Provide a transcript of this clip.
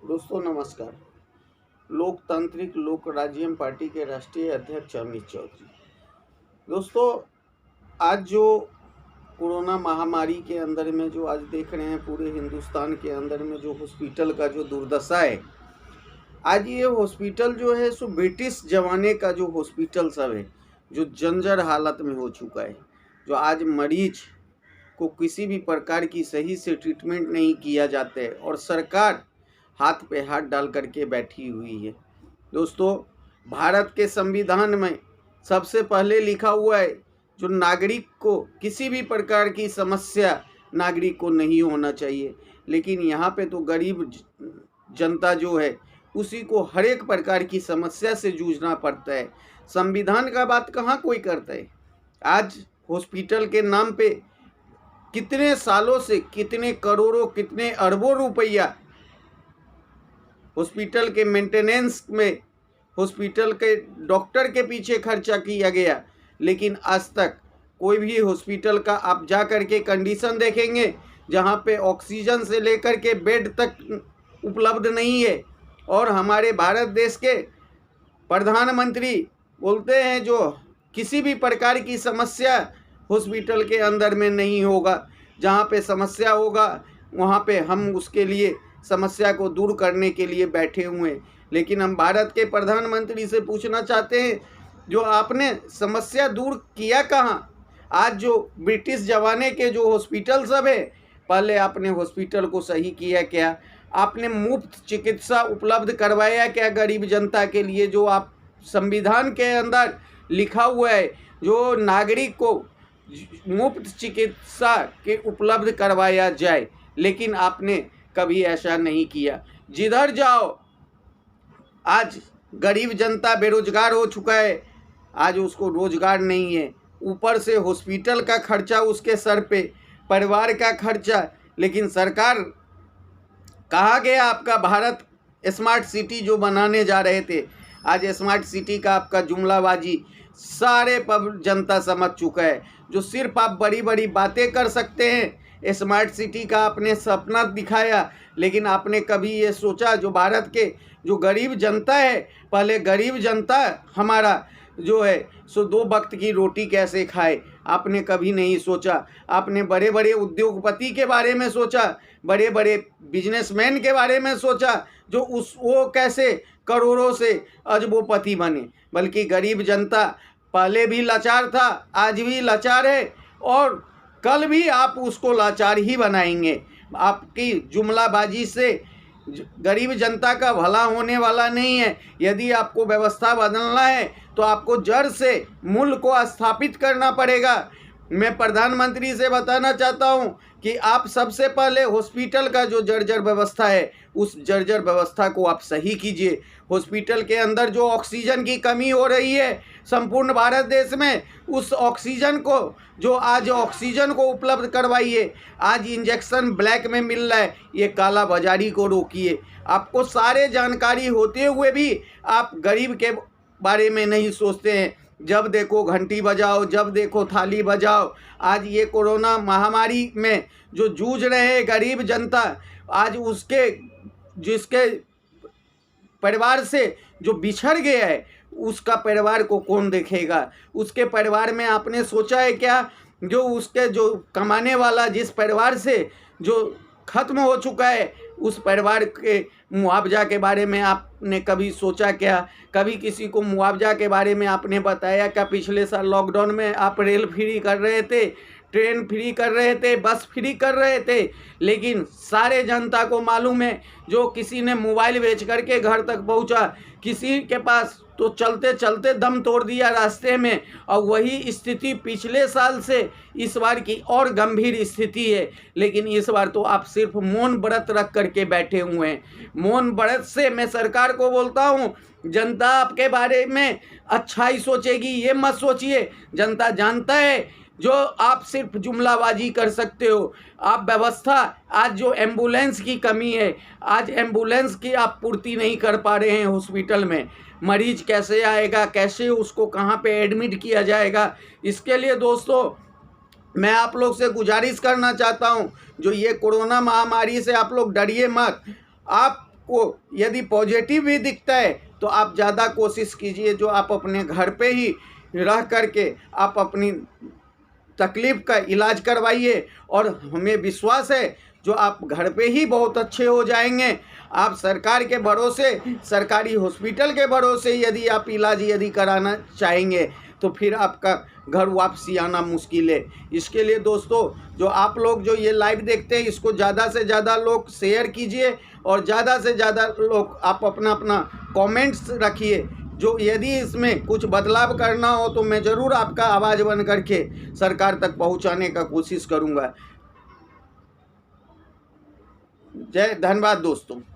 दोस्तों नमस्कार। लोकतांत्रिक लोक राज्यम पार्टी के राष्ट्रीय अध्यक्ष अमित चौधरी। दोस्तों, आज जो कोरोना महामारी के अंदर में जो आज देख रहे हैं पूरे हिंदुस्तान के अंदर में जो हॉस्पिटल का जो दुर्दशा है, आज ये हॉस्पिटल जो है सो ब्रिटिश जमाने का जो हॉस्पिटल सब है जो जर्जर हालत में हो चुका है। जो आज मरीज को किसी भी प्रकार की सही से ट्रीटमेंट नहीं किया जाता है और सरकार हाथ पे हाथ डाल करके बैठी हुई है। दोस्तों, भारत के संविधान में सबसे पहले लिखा हुआ है जो नागरिक को किसी भी प्रकार की समस्या नागरिक को नहीं होना चाहिए, लेकिन यहाँ पे तो गरीब जनता जो है उसी को हर एक प्रकार की समस्या से जूझना पड़ता है। संविधान का बात कहाँ कोई करता है। आज हॉस्पिटल के नाम पे कितने सालों से कितने करोड़ों कितने अरबों रुपया हॉस्पिटल के मेंटेनेंस में हॉस्पिटल के डॉक्टर के पीछे खर्चा किया गया, लेकिन आज तक कोई भी हॉस्पिटल का आप जा कर के कंडीशन देखेंगे जहां पे ऑक्सीजन से लेकर के बेड तक उपलब्ध नहीं है। और हमारे भारत देश के प्रधानमंत्री बोलते हैं जो किसी भी प्रकार की समस्या हॉस्पिटल के अंदर में नहीं होगा, जहां पे समस्या होगा वहां पे हम उसके लिए समस्या को दूर करने के लिए बैठे हुए हैं। लेकिन हम भारत के प्रधानमंत्री से पूछना चाहते हैं जो आपने समस्या दूर किया कहाँ। आज जो ब्रिटिश ज़माने के जो हॉस्पिटल सब है, पहले आपने हॉस्पिटल को सही किया क्या? आपने मुफ्त चिकित्सा उपलब्ध करवाया क्या गरीब जनता के लिए? जो आप संविधान के अंदर लिखा हुआ है जो नागरिक को मुफ्त चिकित्सा के उपलब्ध करवाया जाए, लेकिन आपने कभी ऐसा नहीं किया। जिधर जाओ आज गरीब जनता बेरोजगार हो चुका है, आज उसको रोजगार नहीं है, ऊपर से हॉस्पिटल का खर्चा उसके सर पे, परिवार का खर्चा। लेकिन सरकार कहाँ गया आपका भारत स्मार्ट सिटी जो बनाने जा रहे थे? आज स्मार्ट सिटी का आपका जुमलाबाजी सारे जनता समझ चुका है। जो सिर्फ आप बड़ी बड़ी बातें कर सकते हैं, स्मार्ट सिटी का आपने सपना दिखाया, लेकिन आपने कभी ये सोचा जो भारत के जो गरीब जनता है, पहले गरीब जनता हमारा जो है सो 2 वक्त की रोटी कैसे खाए, आपने कभी नहीं सोचा। आपने बड़े बड़े उद्योगपति के बारे में सोचा, बड़े बड़े बिजनेसमैन के बारे में सोचा जो वो कैसे करोड़ों से अरबोपति बने। बल्कि गरीब जनता पहले भी लाचार था, आज भी लाचार है और कल भी आप उसको लाचार ही बनाएंगे। आपकी जुमलाबाजी से गरीब जनता का भला होने वाला नहीं है। यदि आपको व्यवस्था बदलना है तो आपको जड़ से मूल को स्थापित करना पड़ेगा। मैं प्रधानमंत्री से बताना चाहता हूं कि आप सबसे पहले हॉस्पिटल का जो जर्जर व्यवस्था है उस जर्जर व्यवस्था को आप सही कीजिए। हॉस्पिटल के अंदर जो ऑक्सीजन की कमी हो रही है संपूर्ण भारत देश में, उस ऑक्सीजन को जो आज ऑक्सीजन को उपलब्ध करवाइए। आज इंजेक्शन ब्लैक में मिल रहा है, ये काला बाजारी को रोकिए। आपको सारे जानकारी होते हुए भी आप गरीब के बारे में नहीं सोचते हैं। जब देखो घंटी बजाओ, जब देखो थाली बजाओ। आज ये कोरोना महामारी में जो जूझ रहे हैं गरीब जनता, आज उसके जिसके परिवार से जो बिछड़ गया है उसका परिवार को कौन देखेगा? उसके परिवार में आपने सोचा है क्या? जो उसके जो कमाने वाला जिस परिवार से जो खत्म हो चुका है उस परिवार के मुआवजा के बारे में आपने कभी सोचा क्या? कभी किसी को मुआवजा के बारे में आपने बताया क्या? पिछले साल लॉकडाउन में आप रेल फ्री कर रहे थे, ट्रेन फ्री कर रहे थे, बस फ्री कर रहे थे, लेकिन सारे जनता को मालूम है जो किसी ने मोबाइल बेच करके घर तक पहुंचा, किसी के पास तो चलते चलते दम तोड़ दिया रास्ते में। और वही स्थिति पिछले साल से इस बार की और गंभीर स्थिति है। लेकिन इस बार तो आप सिर्फ मौन व्रत रख करके बैठे हुए हैं। मौन व्रत से मैं सरकार को बोलता हूं, जनता आपके बारे में अच्छा ही सोचेगी, ये मत सोचिए। जनता जानता है जो आप सिर्फ जुमलाबाजी कर सकते हो। आप व्यवस्था, आज जो एम्बुलेंस की कमी है, आज एम्बुलेंस की आप पूर्ति नहीं कर पा रहे हैं हॉस्पिटल में। मरीज कैसे आएगा, कैसे उसको कहाँ पे एडमिट किया जाएगा? इसके लिए दोस्तों मैं आप लोग से गुजारिश करना चाहता हूँ, जो ये कोरोना महामारी से आप लोग डरिए मत। आप आपको यदि पॉजिटिव भी दिखता है तो आप ज़्यादा कोशिश कीजिए जो आप अपने घर पे ही रह करके आप अपनी तकलीफ़ का इलाज करवाइए, और हमें विश्वास है जो आप घर पे ही बहुत अच्छे हो जाएंगे। आप सरकार के भरोसे, सरकारी हॉस्पिटल के भरोसे यदि आप इलाज यदि कराना चाहेंगे तो फिर आपका घर वापसी आना मुश्किल है। इसके लिए दोस्तों, जो आप लोग जो ये लाइव देखते हैं, इसको ज़्यादा से ज़्यादा लोग शेयर कीजिए, और ज़्यादा से ज़्यादा लोग आप अपना अपना कमेंट्स रखिए। जो यदि इसमें कुछ बदलाव करना हो तो मैं ज़रूर आपका आवाज़ बन करके सरकार तक पहुंचाने का कोशिश करूंगा। धन्यवाद दोस्तों।